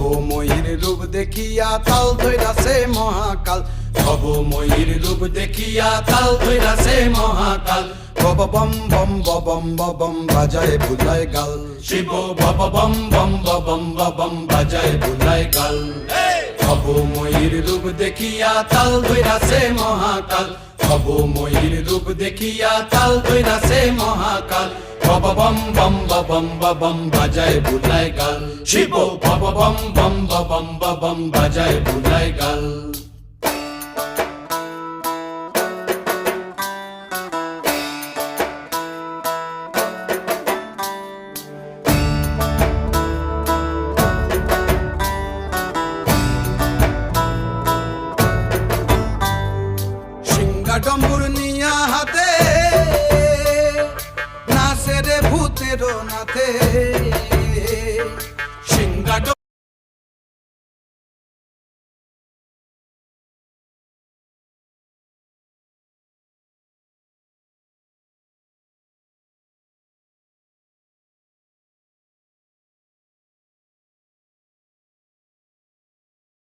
ভবময়ীর রূপ দেখিয়া তাল ধইরাছে মহাকাল, ভবময়ীর রূপ দেখিয়া তাল ধইরাছে মহাকাল। বব বম বম বম বম বাজায় বুলায় গাল, শিব বব বম বম বম বম বাজায় বুলায় গাল। ভবময়ীর রূপ দেখিয়া তাল ধইরাছে মহাকাল, ভবময়ীর রূপ দেখিয়া তাল ধইরাছে মহাকাল। বব বম বম বম বাজায় বুলায় গাল, শিব বব বম বম বম বাজায় বুলায় গাল। ডম্বুর নিয়া হাতে নাচে রে ভূতের নাথে,